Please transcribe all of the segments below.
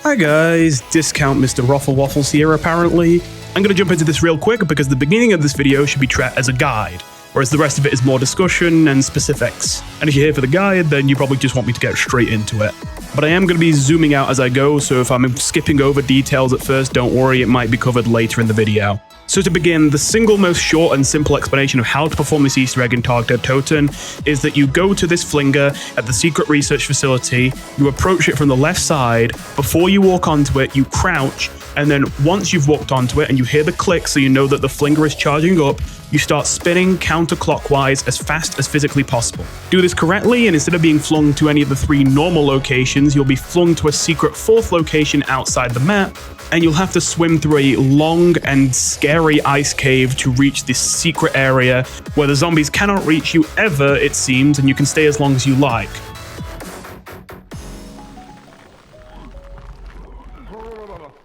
Hi guys, Discount Mr. Ruffle Waffles here apparently. I'm going to jump into this real quick because the beginning of this video should be treated as a guide, whereas the rest of it is more discussion and specifics. And if you're here for the guide, then you probably just want me to get straight into it. But I am going to be zooming out as I go, so if I'm skipping over details at first, don't worry, it might be covered later in the video. So to begin, the single most short and simple explanation of how to perform this Easter egg in Targeted Totem is that you go to this Flinger at the secret research facility, you approach it from the left side, before you walk onto it, you crouch, and then once you've walked onto it and you hear the click so you know that the Flinger is charging up, you start spinning counterclockwise as fast as physically possible. Do this correctly, and instead of being flung to any of the 3 normal locations, you'll be flung to a secret 4th location outside the map, and you'll have to swim through a long and scary ice cave to reach this secret area where the zombies cannot reach you ever, it seems, and you can stay as long as you like.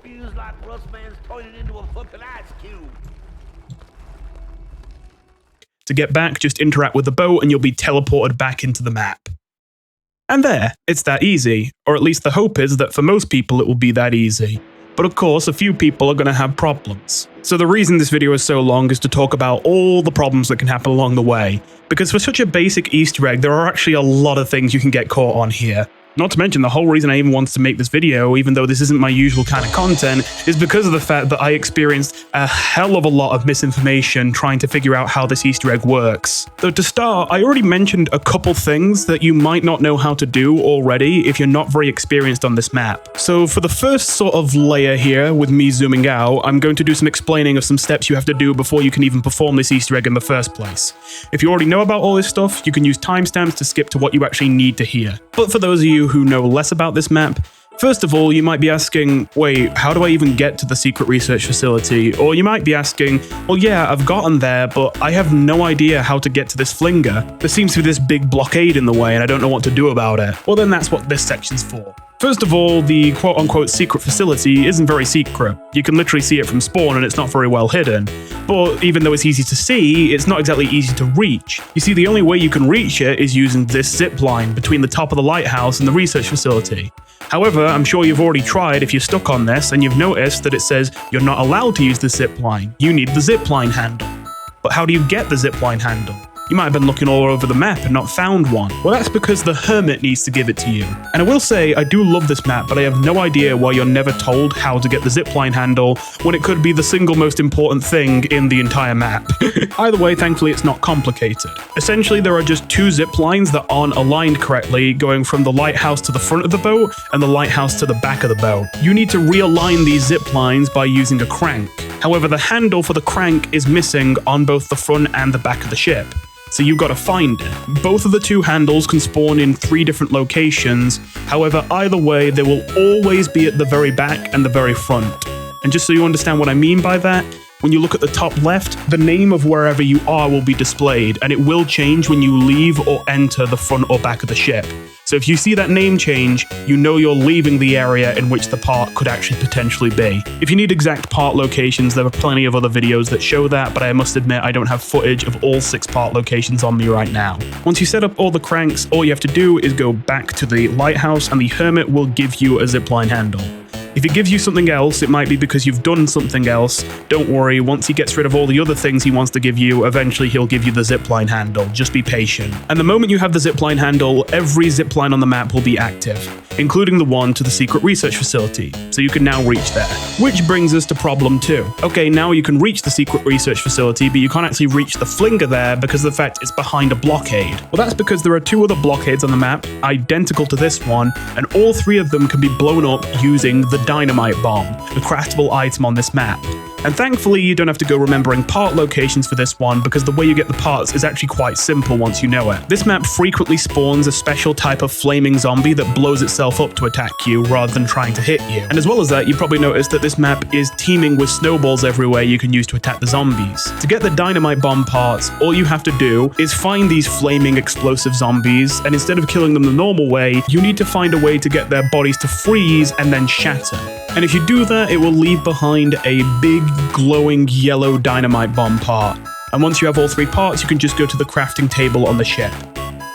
Feels like Russ man's turning into a fucking ice cube. To get back, just interact with the boat and you'll be teleported back into the map. And there, it's that easy, or at least the hope is that for most people it will be that easy. But of course, a few people are going to have problems. So the reason this video is so long is to talk about all the problems that can happen along the way, because for such a basic Easter egg, there are actually a lot of things you can get caught on here. Not to mention, the whole reason I even wanted to make this video, even though this isn't my usual kind of content, is because of the fact that I experienced a hell of a lot of misinformation trying to figure out how this Easter egg works. Though to start, I already mentioned a couple things that you might not know how to do already if you're not very experienced on this map. So for the first sort of layer here, with me zooming out, I'm going to do some explaining of some steps you have to do before you can even perform this Easter egg in the first place. If you already know about all this stuff, you can use timestamps to skip to what you actually need to hear. But for those of you who know less about this map, first of all, you might be asking, wait, how do I even get to the secret research facility? Or you might be asking, well, yeah, I've gotten there, but I have no idea how to get to this Flinger. There seems to be this big blockade in the way, and I don't know what to do about it. Well, then that's what this section's for. First of all, the quote-unquote secret facility isn't very secret. You can literally see it from spawn and it's not very well hidden. But even though it's easy to see, it's not exactly easy to reach. You see, the only way you can reach it is using this zipline between the top of the lighthouse and the research facility. However, I'm sure you've already tried if you're stuck on this and you've noticed that it says you're not allowed to use the zipline. You need the Zipline Handle. But how do you get the Zipline Handle? You might have been looking all over the map and not found one. Well, that's because the Hermit needs to give it to you. And I will say, I do love this map, but I have no idea why you're never told how to get the Zipline Handle when it could be the single most important thing in the entire map. Either way, thankfully it's not complicated. Essentially, there are just 2 zip lines that aren't aligned correctly, going from the lighthouse to the front of the boat and the lighthouse to the back of the boat. You need to realign these zip lines by using a crank. However, the handle for the crank is missing on both the front and the back of the ship. So you've got to find it. Both of the 2 handles can spawn in 3 different locations. However, either way, they will always be at the very back and the very front. And just so you understand what I mean by that, when you look at the top left, the name of wherever you are will be displayed, and it will change when you leave or enter the front or back of the ship. So if you see that name change, you know you're leaving the area in which the part could actually potentially be. If you need exact part locations, there are plenty of other videos that show that, but I must admit I don't have footage of all 6 part locations on me right now. Once you set up all the cranks, all you have to do is go back to the lighthouse and the Hermit will give you a zipline handle. If he gives you something else, it might be because you've done something else. Don't worry, once he gets rid of all the other things he wants to give you, eventually he'll give you the zipline handle. Just be patient. And the moment you have the zipline handle, every zipline on the map will be active, including the one to the secret research facility, so you can now reach there. Which brings us to problem 2. Okay, now you can reach the secret research facility, but you can't actually reach the Flinger there because of the fact it's behind a blockade. Well, that's because there are 2 other blockades on the map, identical to this one, and all 3 of them can be blown up using the Dynamite Bomb, a craftable item on this map. And thankfully, you don't have to go remembering part locations for this one because the way you get the parts is actually quite simple once you know it. This map frequently spawns a special type of flaming zombie that blows itself up to attack you rather than trying to hit you. And as well as that, you probably noticed that this map is teeming with snowballs everywhere you can use to attack the zombies. To get the Dynamite Bomb parts, all you have to do is find these flaming explosive zombies, and instead of killing them the normal way, you need to find a way to get their bodies to freeze and then shatter. And if you do that, it will leave behind a big, glowing yellow Dynamite Bomb part. And once you have all 3 parts, you can just go to the crafting table on the ship.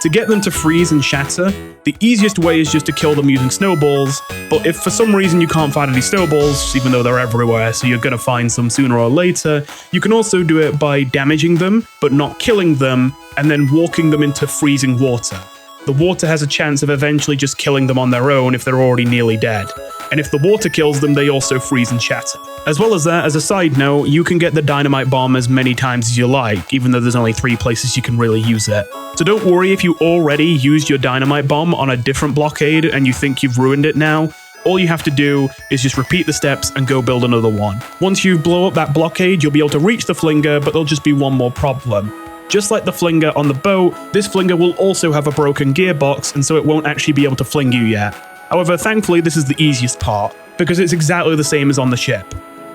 To get them to freeze and shatter, The easiest way is just to kill them using snowballs, but if for some reason you can't find any snowballs, even though they're everywhere, so you're gonna find some sooner or later, you can also do it by damaging them, but not killing them, and then walking them into freezing water. The water has a chance of eventually just killing them on their own if they're already nearly dead. And if the water kills them, they also freeze and shatter. As well as that, as a side note, you can get the Dynamite Bomb as many times as you like, even though there's only 3 places you can really use it. So don't worry if you already used your Dynamite Bomb on a different Blockade and you think you've ruined it now. All you have to do is just repeat the steps and go build another one. Once you blow up that Blockade, you'll be able to reach the Flinger, but there'll just be one more problem. Just like the Flinger on the boat, this Flinger will also have a broken gearbox, and so it won't actually be able to fling you yet. However, thankfully this is the easiest part, because it's exactly the same as on the ship.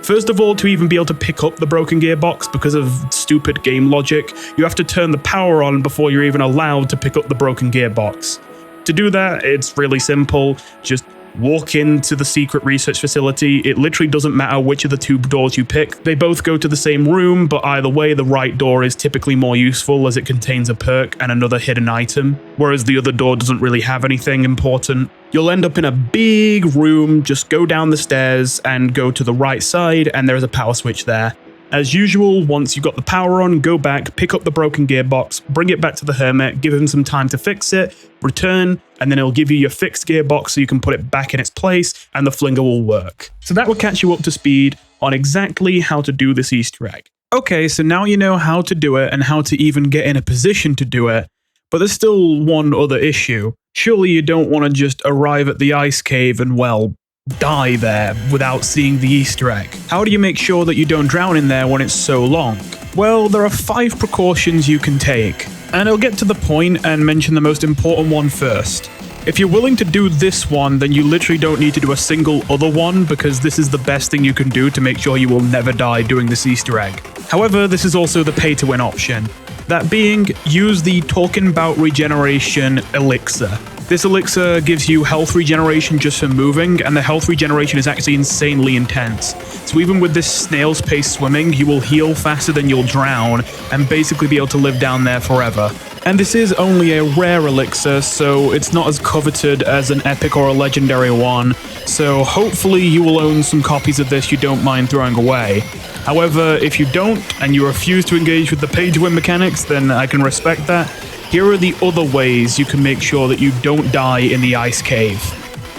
First of all, to even be able to pick up the broken gearbox, because of stupid game logic, you have to turn the power on before you're even allowed to pick up the broken gearbox. To do that, it's really simple. Just walk into the secret research facility. It literally doesn't matter which of the 2 doors you pick. They both go to the same room, but either way, the right door is typically more useful as it contains a perk and another hidden item, whereas the other door doesn't really have anything important. You'll end up in a big room, just go down the stairs and go to the right side, and there's a power switch there. As usual, once you've got the power on, go back, pick up the broken gearbox, bring it back to the Hermit, give him some time to fix it, return, and then it'll give you your fixed gearbox so you can put it back in its place, and the Flinger will work. So that will catch you up to speed on exactly how to do this Easter egg. Okay, so now you know how to do it and how to even get in a position to do it, but there's still one other issue. Surely you don't want to just arrive at the ice cave and, well, die there without seeing the Easter egg. How do you make sure that you don't drown in there when it's so long? Well, there are 5 precautions you can take, and I'll get to the point and mention the most important one first. If you're willing to do this one, then you literally don't need to do a single other one, because this is the best thing you can do to make sure you will never die doing this Easter egg. However, this is also the pay-to-win option. That being, use the Talkin Bout Regeneration Elixir. This elixir gives you health regeneration just from moving, and the health regeneration is actually insanely intense. So even with this snail's pace swimming, you will heal faster than you'll drown, and basically be able to live down there forever. And this is only a rare elixir, so it's not as coveted as an epic or a legendary one, so hopefully you will own some copies of this you don't mind throwing away. However, if you don't, and you refuse to engage with the pay-to-win mechanics, then I can respect that. Here are the other ways you can make sure that you don't die in the ice cave.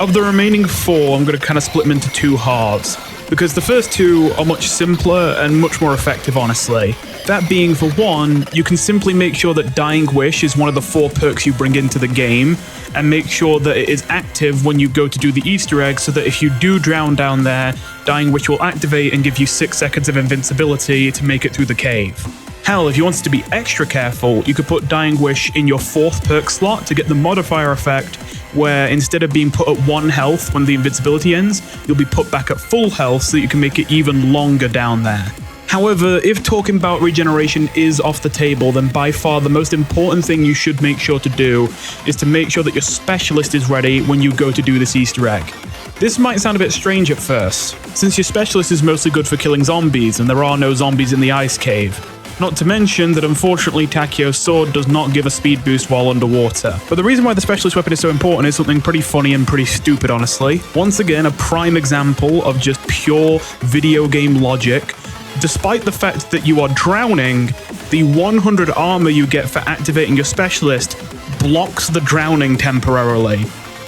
Of the remaining 4, I'm going to kind of split them into 2 halves, because the first 2 are much simpler and much more effective, honestly. That being, for one, you can simply make sure that Dying Wish is one of the 4 perks you bring into the game, and make sure that it is active when you go to do the Easter egg, so that if you do drown down there, Dying Wish will activate and give you 6 seconds of invincibility to make it through the cave. Hell, if you wanted to be extra careful, you could put Dying Wish in your 4th perk slot to get the modifier effect, where instead of being put at 1 health when the invincibility ends, you'll be put back at full health so that you can make it even longer down there. However, if talking about regeneration is off the table, then by far the most important thing you should make sure to do is to make sure that your specialist is ready when you go to do this Easter egg. This might sound a bit strange at first, since your specialist is mostly good for killing zombies, and there are no zombies in the ice cave. Not to mention that unfortunately Takio's sword does not give a speed boost while underwater. But the reason why the specialist weapon is so important is something pretty funny and pretty stupid, honestly. Once again, a prime example of just pure video game logic. Despite the fact that you are drowning, the 100 armor you get for activating your specialist blocks the drowning temporarily,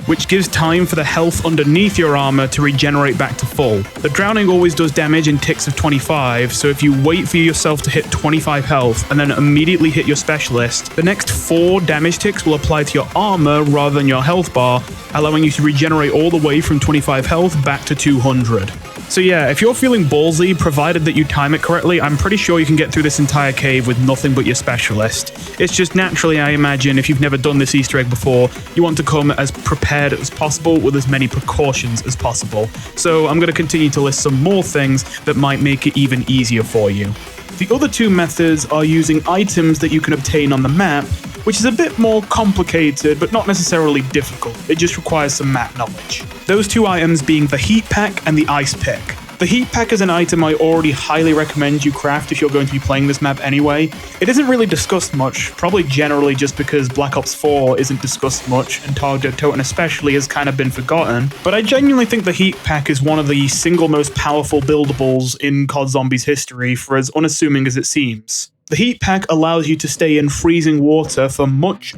which gives time for the health underneath your armor to regenerate back to full. The drowning always does damage in ticks of 25, so if you wait for yourself to hit 25 health and then immediately hit your specialist, the next 4 damage ticks will apply to your armor rather than your health bar, allowing you to regenerate all the way from 25 health back to 200. So yeah, if you're feeling ballsy, provided that you time it correctly, I'm pretty sure you can get through this entire cave with nothing but your specialist. It's just naturally, I imagine, if you've never done this Easter egg before, you want to come as prepared as possible with as many precautions as possible. So I'm going to continue to list some more things that might make it even easier for you. The other 2 methods are using items that you can obtain on the map, which is a bit more complicated, but not necessarily difficult. It just requires some map knowledge. Those 2 items being the heat pack and the ice pick. The heat pack is an item I already highly recommend you craft if you're going to be playing this map anyway. It isn't really discussed much, probably generally just because Black Ops 4 isn't discussed much, and Target Totem especially has kind of been forgotten, but I genuinely think the heat pack is one of the single most powerful buildables in COD Zombies history for as unassuming as it seems. The heat pack allows you to stay in freezing water for much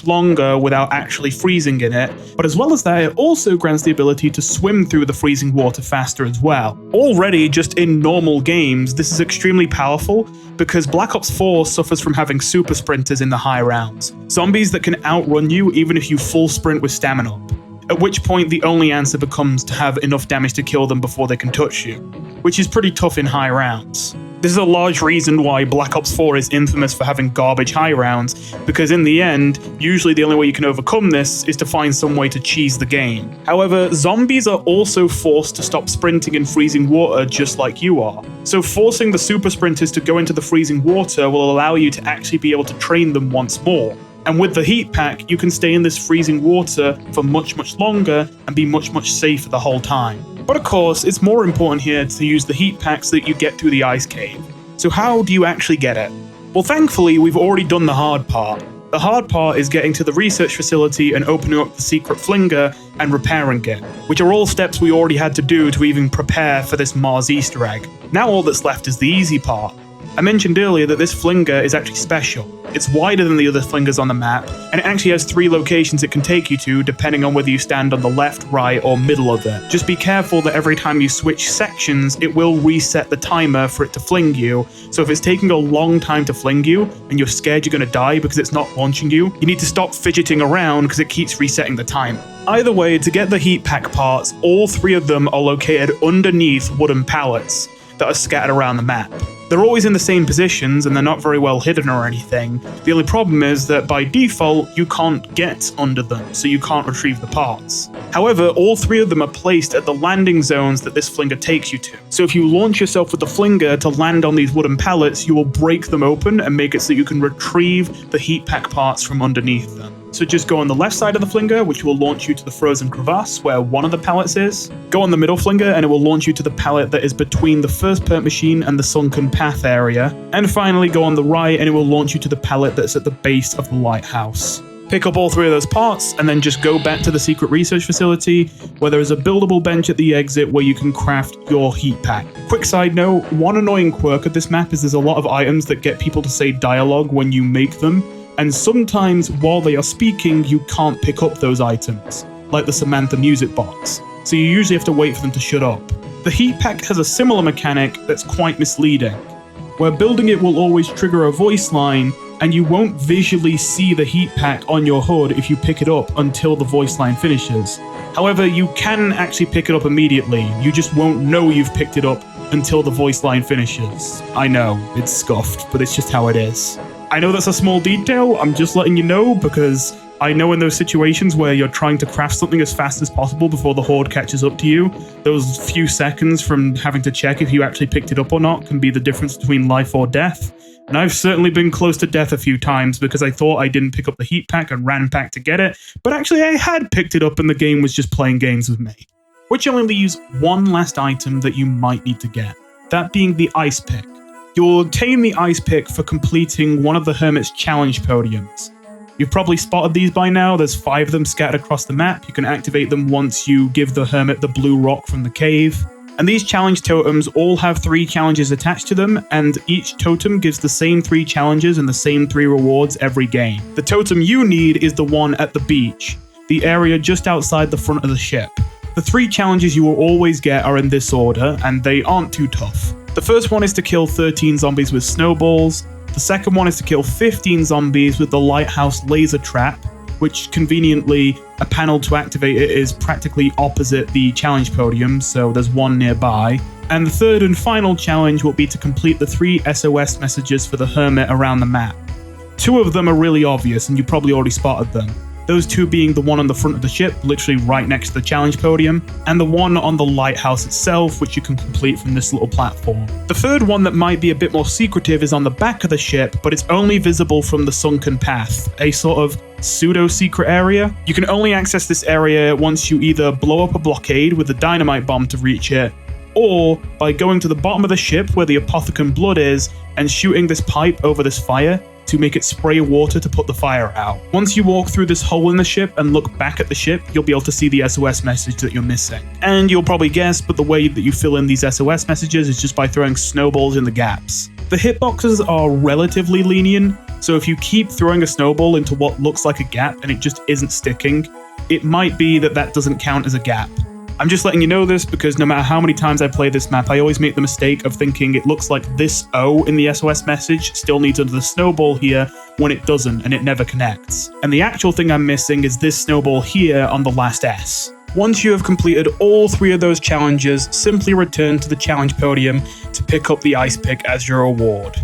longer without actually freezing in it, but as well as that, it also grants the ability to swim through the freezing water faster as well. Already, just in normal games, this is extremely powerful because Black Ops 4 suffers from having super sprinters in the high rounds, zombies that can outrun you even if you full sprint with stamina up. At which point the only answer becomes to have enough damage to kill them before they can touch you, which is pretty tough in high rounds. This is a large reason why Black Ops 4 is infamous for having garbage high rounds, because in the end, usually the only way you can overcome this is to find some way to cheese the game. However, zombies are also forced to stop sprinting in freezing water just like you are. So forcing the super sprinters to go into the freezing water will allow you to actually be able to train them once more. And with the heat pack, you can stay in this freezing water for much longer and be much safer the whole time. But of course, it's more important here to use the heat pack so that you get through the ice cave. So how do you actually get it? Well, thankfully, we've already done the hard part. The hard part is getting to the research facility and opening up the secret Flinger and repairing it, which are all steps we already had to do to even prepare for this Mars Easter egg. Now all that's left is the easy part. I mentioned earlier that this Flinger is actually special. It's wider than the other Flingers on the map, and it actually has 3 locations it can take you to depending on whether you stand on the left, right, or middle of it. Just be careful that every time you switch sections, it will reset the timer for it to fling you, so if it's taking a long time to fling you, and you're scared you're going to die because it's not launching you, you need to stop fidgeting around because it keeps resetting the timer. Either way, to get the heat pack parts, all 3 of them are located underneath wooden pallets that are scattered around the map. They're always in the same positions and they're not very well hidden or anything. The only problem is that by default, you can't get under them, so you can't retrieve the parts. However, all 3 of them are placed at the landing zones that this Flinger takes you to. So if you launch yourself with the Flinger to land on these wooden pallets, you will break them open and make it so you can retrieve the heat pack parts from underneath them. So just go on the left side of the Flinger, which will launch you to the frozen crevasse where one of the pallets is. Go on the middle Flinger and it will launch you to the pallet that is between the first perk machine and the sunken path area. And finally go on the right and it will launch you to the pallet that's at the base of the lighthouse. Pick up all 3 of those parts and then just go back to the secret research facility where there is a buildable bench at the exit where you can craft your heat pack. Quick side note, one annoying quirk of this map is there's a lot of items that get people to say dialogue when you make them. And sometimes while they are speaking, you can't pick up those items, like the Samantha music box, so you usually have to wait for them to shut up. The heat pack has a similar mechanic that's quite misleading, where building it will always trigger a voice line, and you won't visually see the heat pack on your HUD if you pick it up until the voice line finishes. However, you can actually pick it up immediately, you just won't know you've picked it up until the voice line finishes. I know, it's scuffed, but it's just how it is. I know that's a small detail, I'm just letting you know because I know in those situations where you're trying to craft something as fast as possible before the horde catches up to you, those few seconds from having to check if you actually picked it up or not can be the difference between life or death. And I've certainly been close to death a few times because I thought I didn't pick up the heat pack and ran back to get it, but actually I had picked it up and the game was just playing games with me. Which only leaves one last item that you might need to get, that being the ice pick. You'll obtain the ice pick for completing one of the Hermit's challenge podiums. You've probably spotted these by now, there's 5 of them scattered across the map. You can activate them once you give the Hermit the blue rock from the cave. And these challenge totems all have 3 challenges attached to them, and each totem gives the same 3 challenges and the same 3 rewards every game. The totem you need is the one at the beach, the area just outside the front of the ship. The 3 challenges you will always get are in this order, and they aren't too tough. The first one is to kill 13 zombies with snowballs, the second one is to kill 15 zombies with the lighthouse laser trap, which conveniently, a panel to activate it is practically opposite the challenge podium, so there's one nearby. And the third and final challenge will be to complete the 3 SOS messages for the Hermit around the map. 2 of them are really obvious, and you probably already spotted them. Those 2 being the one on the front of the ship, literally right next to the challenge podium, and the one on the lighthouse itself, which you can complete from this little platform. The third one that might be a bit more secretive is on the back of the ship, but it's only visible from the sunken path, a sort of pseudo-secret area. You can only access this area once you either blow up a blockade with a Dynamite Bomb to reach it, or by going to the bottom of the ship where the Apothecon blood is and shooting this pipe over this fire to make it spray water to put the fire out. Once you walk through this hole in the ship and look back at the ship, you'll be able to see the SOS message that you're missing. And you'll probably guess, but the way that you fill in these SOS messages is just by throwing snowballs in the gaps. The hitboxes are relatively lenient, so if you keep throwing a snowball into what looks like a gap and it just isn't sticking, it might be that that doesn't count as a gap. I'm just letting you know this because no matter how many times I play this map, I always make the mistake of thinking it looks like this O in the SOS message still needs another snowball here when it doesn't, and it never connects. And the actual thing I'm missing is this snowball here on the last S. Once you have completed all 3 of those challenges, simply return to the challenge podium to pick up the ice pick as your reward,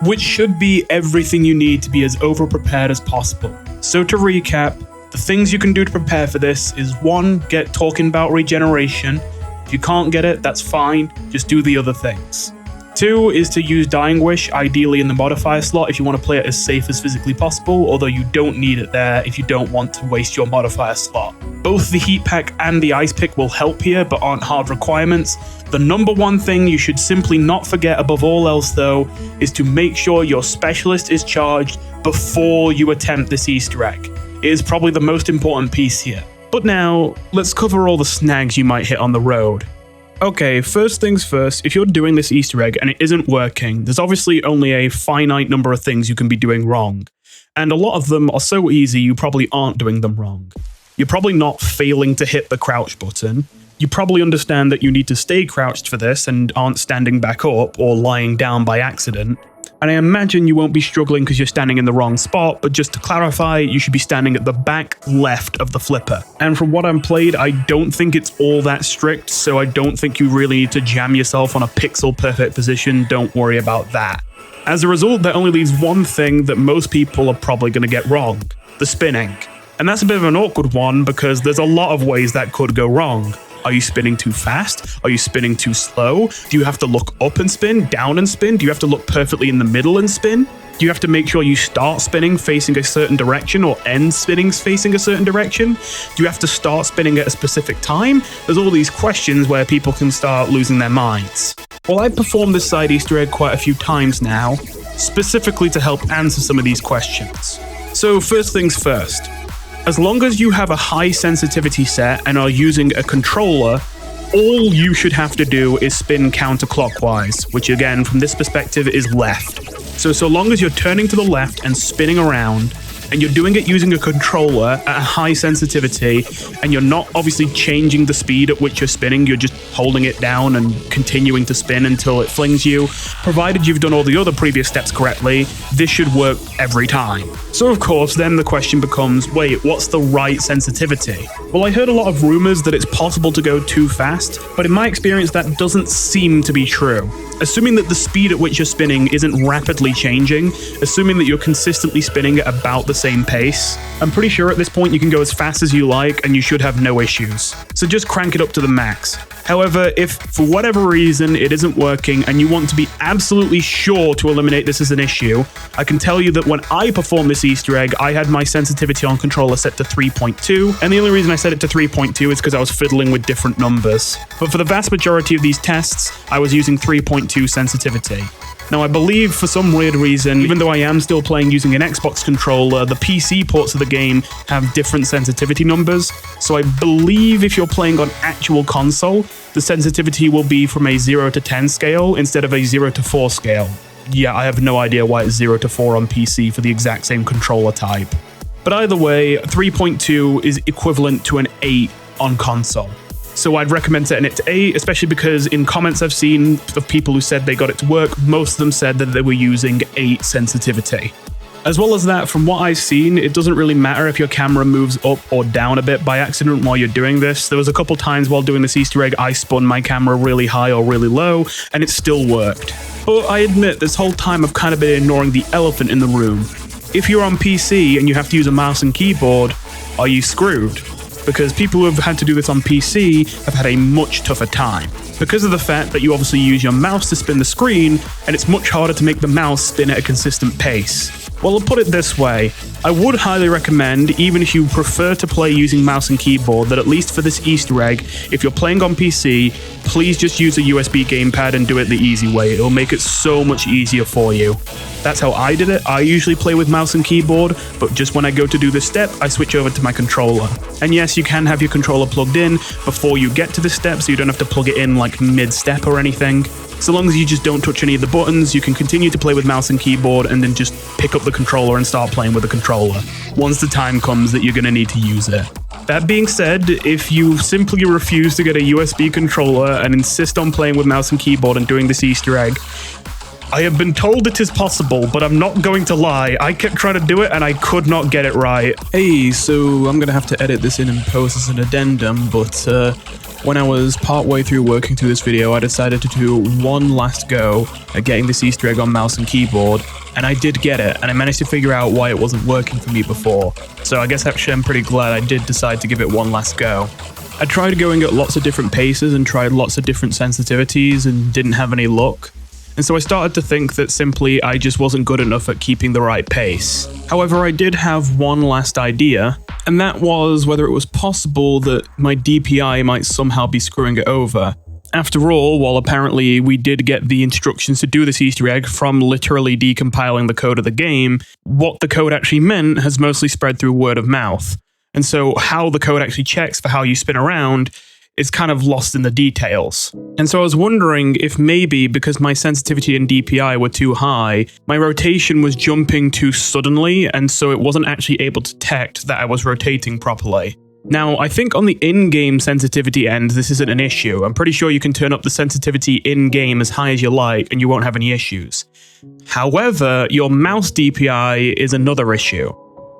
which should be everything you need to be as over-prepared as possible. So to recap, the things you can do to prepare for this is 1, get talking about regeneration. If you can't get it, that's fine, just do the other things. 2 is to use Dying Wish, ideally in the modifier slot if you want to play it as safe as physically possible, although you don't need it there if you don't want to waste your modifier slot. Both the heat pack and the ice pick will help here, but aren't hard requirements. The number 1 thing you should simply not forget above all else though, is to make sure your specialist is charged before you attempt this Easter egg. It is probably the most important piece here. But now, let's cover all the snags you might hit on the road. Okay, first things first, if you're doing this Easter egg and it isn't working, there's obviously only a finite number of things you can be doing wrong. And a lot of them are so easy you probably aren't doing them wrong. You're probably not failing to hit the crouch button. You probably understand that you need to stay crouched for this and aren't standing back up or lying down by accident. And I imagine you won't be struggling because you're standing in the wrong spot, but just to clarify, you should be standing at the back left of the flipper. And from what I've played, I don't think it's all that strict, so I don't think you really need to jam yourself on a pixel perfect position. Don't worry about that. As a result, that only leaves one thing that most people are probably going to get wrong: the spinning. And that's a bit of an awkward one because there's a lot of ways that could go wrong. Are you spinning too fast? Are you spinning too slow? Do you have to look up and spin, down and spin? Do you have to look perfectly in the middle and spin? Do you have to make sure you start spinning facing a certain direction or end spinning facing a certain direction? Do you have to start spinning at a specific time? There's all these questions where people can start losing their minds. Well, I've performed this side Easter egg quite a few times now, specifically to help answer some of these questions. So first things first. As long as you have a high sensitivity set and are using a controller, all you should have to do is spin counterclockwise, which again, from this perspective, is left. So long as you're turning to the left and spinning around, and you're doing it using a controller at a high sensitivity, and you're not obviously changing the speed at which you're spinning, you're just holding it down and continuing to spin until it flings you, provided you've done all the other previous steps correctly, this should work every time. So of course, then the question becomes, wait, what's the right sensitivity? Well, I heard a lot of rumors that it's possible to go too fast, but in my experience, that doesn't seem to be true. Assuming that the speed at which you're spinning isn't rapidly changing, assuming that you're consistently spinning at about the same pace, I'm pretty sure at this point you can go as fast as you like and you should have no issues. So just crank it up to the max. However, if for whatever reason it isn't working and you want to be absolutely sure to eliminate this as an issue, I can tell you that when I performed this Easter egg, I had my sensitivity on controller set to 3.2, and the only reason I set it to 3.2 is because I was fiddling with different numbers. But for the vast majority of these tests, I was using 3.2 sensitivity. Now, I believe for some weird reason, even though I am still playing using an Xbox controller, the PC ports of the game have different sensitivity numbers. So I believe if you're playing on actual console, the sensitivity will be from a 0 to 10 scale instead of a 0 to 4 scale. Yeah, I have no idea why it's 0 to 4 on PC for the exact same controller type. But either way, 3.2 is equivalent to an 8 on console. So I'd recommend setting it to 8, especially because in comments I've seen of people who said they got it to work, most of them said that they were using 8 sensitivity. As well as that, from what I've seen, it doesn't really matter if your camera moves up or down a bit by accident while you're doing this. There was a couple times while doing this Easter egg, I spun my camera really high or really low, and it still worked. But I admit, this whole time I've kind of been ignoring the elephant in the room. If you're on PC and you have to use a mouse and keyboard, are you screwed? Because people who have had to do this on PC have had a much tougher time. Because of the fact that you obviously use your mouse to spin the screen, and it's much harder to make the mouse spin at a consistent pace. Well, I'll put it this way, I would highly recommend, even if you prefer to play using mouse and keyboard, that at least for this Easter egg, if you're playing on PC, please just use a USB gamepad and do it the easy way. It'll make it so much easier for you. That's how I did it. I usually play with mouse and keyboard, but just when I go to do this step, I switch over to my controller. And yes, you can have your controller plugged in before you get to this step, so you don't have to plug it in like mid-step or anything. So long as you just don't touch any of the buttons, you can continue to play with mouse and keyboard and then just pick up the controller and start playing with the controller, once the time comes that you're going to need to use it. That being said, if you simply refuse to get a USB controller and insist on playing with mouse and keyboard and doing this Easter egg, I have been told it is possible, but I'm not going to lie. I kept trying to do it and I could not get it right. Hey, so I'm going to have to edit this in and post as an addendum, but when I was partway through working through this video, I decided to do one last go at getting this Easter egg on mouse and keyboard, and I did get it, and I managed to figure out why it wasn't working for me before. So I guess actually I'm pretty glad I did decide to give it one last go. I tried going at lots of different paces and tried lots of different sensitivities and didn't have any luck. And so I started to think that simply I just wasn't good enough at keeping the right pace. However, I did have one last idea, and that was whether it was possible that my DPI might somehow be screwing it over. After all, while apparently we did get the instructions to do this Easter egg from literally decompiling the code of the game, what the code actually meant has mostly spread through word of mouth. And so how the code actually checks for how you spin around is kind of lost in the details. And so I was wondering if maybe because my sensitivity and DPI were too high, my rotation was jumping too suddenly, and so it wasn't actually able to detect that I was rotating properly. Now, I think on the in-game sensitivity end, this isn't an issue. I'm pretty sure you can turn up the sensitivity in-game as high as you like, and you won't have any issues. However, your mouse DPI is another issue.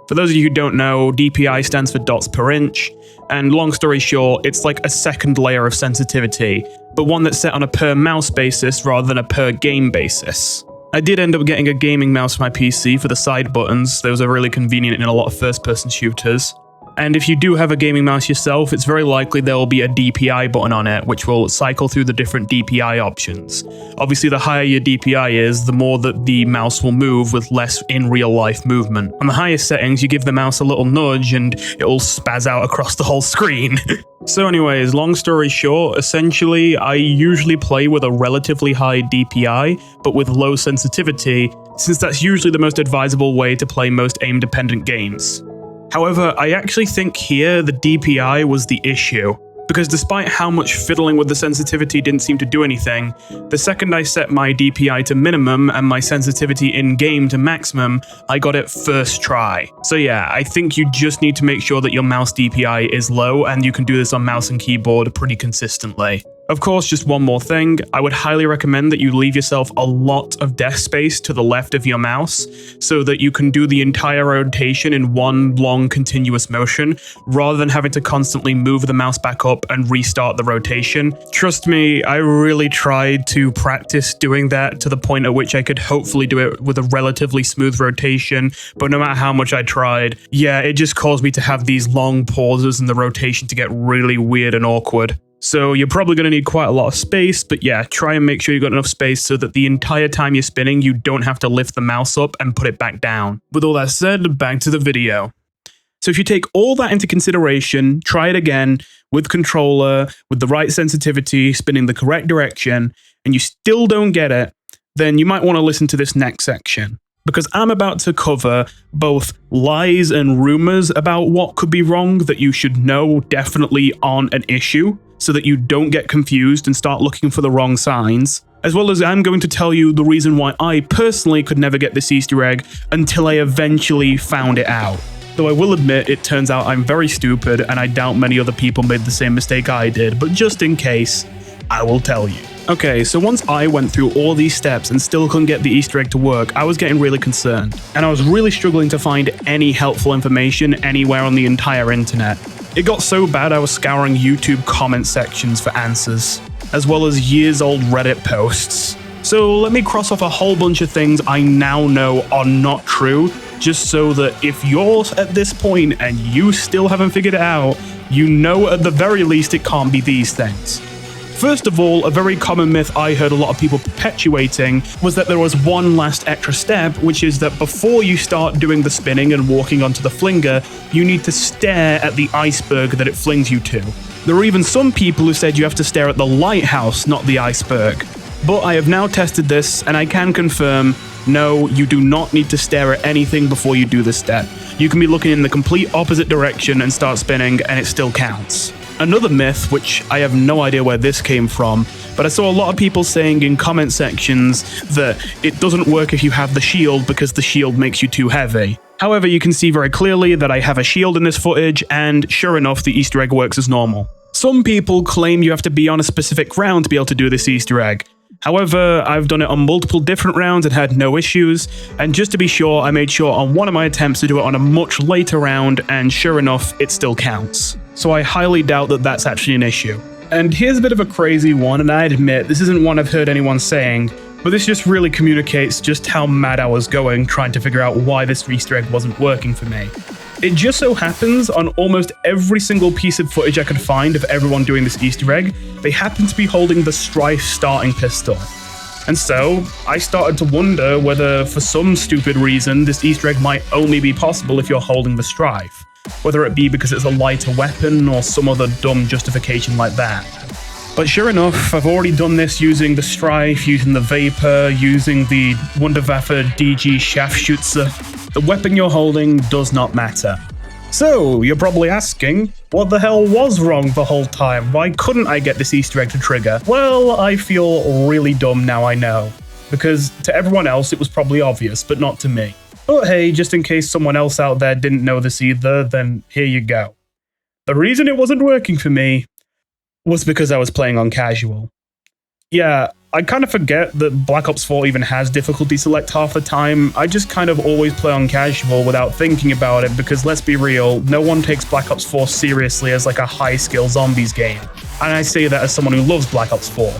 For those of you who don't know, DPI stands for dots per inch, and long story short, it's like a second layer of sensitivity, but one that's set on a per mouse basis rather than a per game basis. I did end up getting a gaming mouse for my PC for the side buttons. Those are really convenient in a lot of first-person shooters. And if you do have a gaming mouse yourself, it's very likely there will be a DPI button on it, which will cycle through the different DPI options. Obviously, the higher your DPI is, the more that the mouse will move with less in real-life movement. On the highest settings, you give the mouse a little nudge and it will spaz out across the whole screen. So anyways, long story short, essentially, I usually play with a relatively high DPI, but with low sensitivity, since that's usually the most advisable way to play most aim-dependent games. However, I actually think here the DPI was the issue, because despite how much fiddling with the sensitivity didn't seem to do anything, the second I set my DPI to minimum and my sensitivity in-game to maximum, I got it first try. So yeah, I think you just need to make sure that your mouse DPI is low, and you can do this on mouse and keyboard pretty consistently. Of course, just one more thing, I would highly recommend that you leave yourself a lot of desk space to the left of your mouse so that you can do the entire rotation in one long continuous motion rather than having to constantly move the mouse back up and restart the rotation. Trust me, I really tried to practice doing that to the point at which I could hopefully do it with a relatively smooth rotation, but no matter how much I tried, yeah, it just caused me to have these long pauses and the rotation to get really weird and awkward. So you're probably going to need quite a lot of space, but yeah, try and make sure you've got enough space so that the entire time you're spinning, you don't have to lift the mouse up and put it back down. With all that said, back to the video. So if you take all that into consideration, try it again with controller, with the right sensitivity, spinning the correct direction, and you still don't get it, then you might want to listen to this next section. Because I'm about to cover both lies and rumors about what could be wrong that you should know definitely aren't an issue, so that you don't get confused and start looking for the wrong signs, as well as I'm going to tell you the reason why I personally could never get this Easter egg until I eventually found it out. Though I will admit, it turns out I'm very stupid and I doubt many other people made the same mistake I did, but just in case, I will tell you. Okay, so once I went through all these steps and still couldn't get the Easter egg to work, I was getting really concerned, and I was really struggling to find any helpful information anywhere on the entire internet. It got so bad I was scouring YouTube comment sections for answers, as well as years-old Reddit posts. So let me cross off a whole bunch of things I now know are not true, just so that if you're at this point and you still haven't figured it out, you know at the very least it can't be these things. First of all, a very common myth I heard a lot of people perpetuating was that there was one last extra step, which is that before you start doing the spinning and walking onto the Flinger, you need to stare at the iceberg that it flings you to. There are even some people who said you have to stare at the lighthouse, not the iceberg. But I have now tested this, and I can confirm, no, you do not need to stare at anything before you do this step. You can be looking in the complete opposite direction and start spinning, and it still counts. Another myth, which I have no idea where this came from, but I saw a lot of people saying in comment sections that it doesn't work if you have the shield because the shield makes you too heavy. However, you can see very clearly that I have a shield in this footage, and sure enough, the Easter egg works as normal. Some people claim you have to be on a specific round to be able to do this Easter egg. However, I've done it on multiple different rounds and had no issues, and just to be sure, I made sure on one of my attempts to do it on a much later round, and sure enough, it still counts. So I highly doubt that that's actually an issue. And here's a bit of a crazy one, and I admit, this isn't one I've heard anyone saying, but this just really communicates just how mad I was going trying to figure out why this Easter egg wasn't working for me. It just so happens on almost every single piece of footage I could find of everyone doing this Easter egg, they happen to be holding the Strife starting pistol. And so, I started to wonder whether, for some stupid reason, this Easter egg might only be possible if you're holding the Strife. Whether it be because it's a lighter weapon or some other dumb justification like that. But sure enough, I've already done this using the Strife, using the Vapor, using the Wunderwaffe DG Scharfschütze. The weapon you're holding does not matter. So, you're probably asking, what the hell was wrong the whole time? Why couldn't I get this Easter egg to trigger? Well, I feel really dumb now I know. Because to everyone else it was probably obvious, but not to me. But hey, just in case someone else out there didn't know this either, then here you go. The reason it wasn't working for me was because I was playing on casual. Yeah, I kind of forget that Black Ops 4 even has difficulty select half the time. I just kind of always play on casual without thinking about it because let's be real, no one takes Black Ops 4 seriously as like a high-skill zombies game. And I say that as someone who loves Black Ops 4.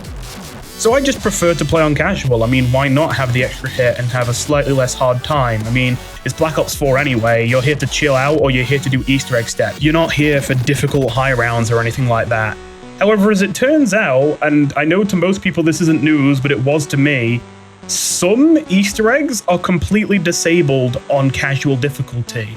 So I just prefer to play on casual. I mean, why not have the extra hit and have a slightly less hard time? I mean, it's Black Ops 4 anyway. You're here to chill out or you're here to do Easter egg steps. You're not here for difficult high rounds or anything like that. However, as it turns out, and I know to most people this isn't news, but it was to me, some Easter eggs are completely disabled on casual difficulty.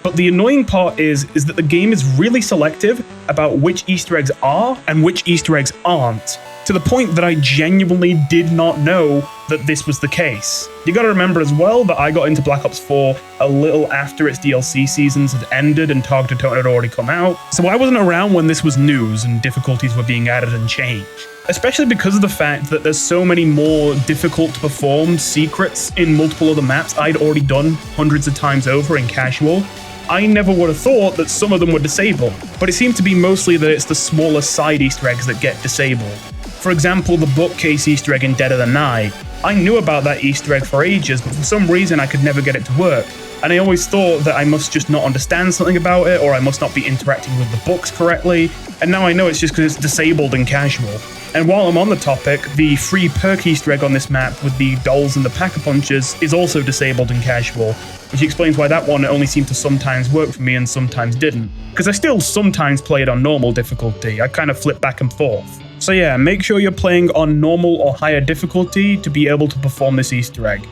But the annoying part is that the game is really selective about which Easter eggs are and which Easter eggs aren't, to the point that I genuinely did not know that this was the case. You gotta remember as well that I got into Black Ops 4 a little after its DLC seasons had ended and Targeted Tone had already come out, so I wasn't around when this was news and difficulties were being added and changed. Especially because of the fact that there's so many more difficult to perform secrets in multiple other maps I'd already done hundreds of times over in casual. I never would have thought that some of them were disabled, but it seemed to be mostly that it's the smaller side Easter eggs that get disabled. For example, the bookcase Easter egg in Dead of the Night. I knew about that Easter egg for ages, but for some reason I could never get it to work. And I always thought that I must just not understand something about it, or I must not be interacting with the books correctly, and now I know it's just because it's disabled in casual. And while I'm on the topic, the free perk Easter egg on this map with the dolls and the Pack-a-Punches is also disabled in casual, which explains why that one only seemed to sometimes work for me and sometimes didn't. Because I still sometimes play it on normal difficulty, I kind of flip back and forth. So yeah, make sure you're playing on normal or higher difficulty to be able to perform this Easter egg.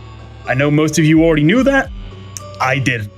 I know most of you already knew that, I didn't.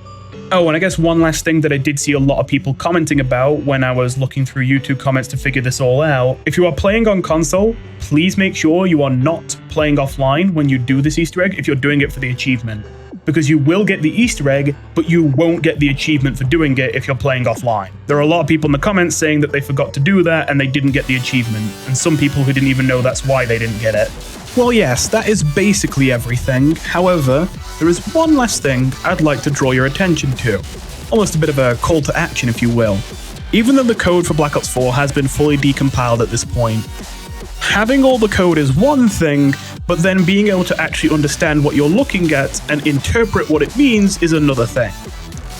Oh, and I guess one last thing that I did see a lot of people commenting about when I was looking through YouTube comments to figure this all out. If you are playing on console, please make sure you are not playing offline when you do this Easter egg if you're doing it for the achievement. Because you will get the Easter egg, but you won't get the achievement for doing it if you're playing offline. There are a lot of people in the comments saying that they forgot to do that and they didn't get the achievement, and some people who didn't even know that's why they didn't get it. Well, yes, that is basically everything. However, there is one last thing I'd like to draw your attention to. Almost a bit of a call to action, if you will. Even though the code for Black Ops 4 has been fully decompiled at this point, having all the code is one thing, but then being able to actually understand what you're looking at and interpret what it means is another thing.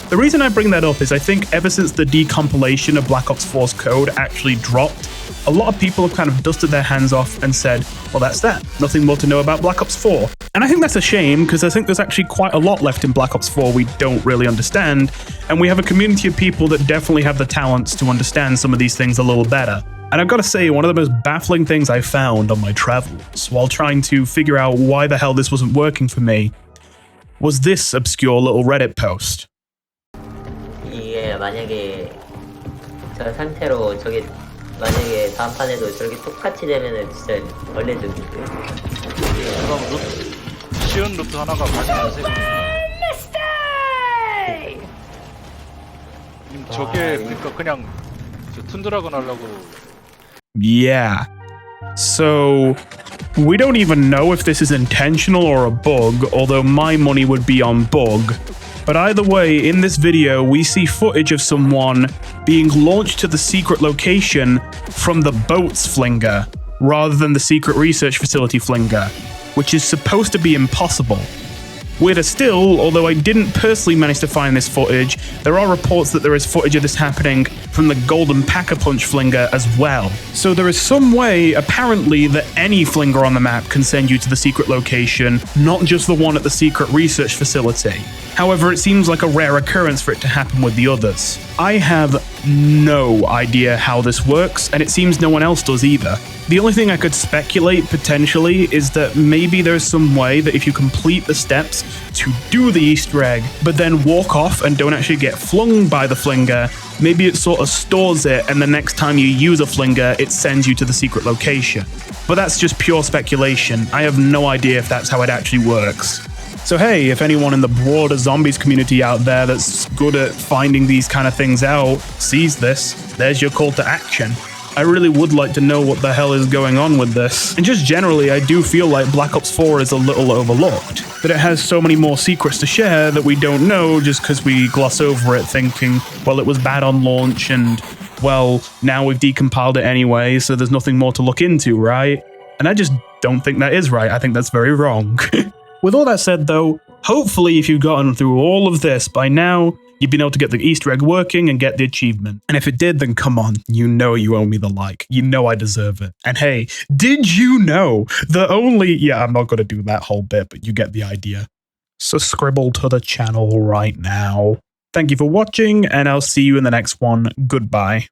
The reason I bring that up is I think ever since the decompilation of Black Ops 4's code actually dropped, a lot of people have kind of dusted their hands off and said, well, that's that. Nothing more to know about Black Ops 4. And I think that's a shame, because I think there's actually quite a lot left in Black Ops 4 we don't really understand, and we have a community of people that definitely have the talents to understand some of these things a little better. And I've got to say, one of the most baffling things I found on my travels while trying to figure out why the hell this wasn't working for me was this obscure little Reddit post. 이게 만약에 저 상태로 저게 만약에 다음 판에도 저렇게 똑같이 되면은 진짜 원래적인데. 그럼 쉬운 루트 하나가 발생하세요. 저게 그러니까 그냥 저 툰드라곤 하려고. Yeah. So, we don't even know if this is intentional or a bug, although my money would be on bug. But either way, in this video, we see footage of someone being launched to the secret location from the boat's Flinger, rather than the secret research facility Flinger, which is supposed to be impossible. Weirder still, although I didn't personally manage to find this footage, there are reports that there is footage of this happening from the Golden Pack-a-Punch Flinger as well. So there is some way, apparently, that any Flinger on the map can send you to the secret location, not just the one at the secret research facility. However, it seems like a rare occurrence for it to happen with the others. I have no idea how this works, and it seems no one else does either. The only thing I could speculate, potentially, is that maybe there's some way that if you complete the steps to do the Easter egg, but then walk off and don't actually get flung by the Flinger, maybe it sort of stores it, and the next time you use a Flinger, it sends you to the secret location. But that's just pure speculation. I have no idea if that's how it actually works. So hey, if anyone in the broader zombies community out there that's good at finding these kind of things out sees this, there's your call to action. I really would like to know what the hell is going on with this. And just generally, I do feel like Black Ops 4 is a little overlooked. That it has so many more secrets to share that we don't know just because we gloss over it thinking, well, it was bad on launch and, well, now we've decompiled it anyway, so there's nothing more to look into, right? And I just don't think that is right. I think that's very wrong. With all that said, though, hopefully if you've gotten through all of this by now, you've been able to get the Easter egg working and get the achievement. And if it did, then come on, you know you owe me the like. You know I deserve it. And hey, did you know the only... Yeah, I'm not going to do that whole bit, but you get the idea. So scribble to the channel right now. Thank you for watching, and I'll see you in the next one. Goodbye.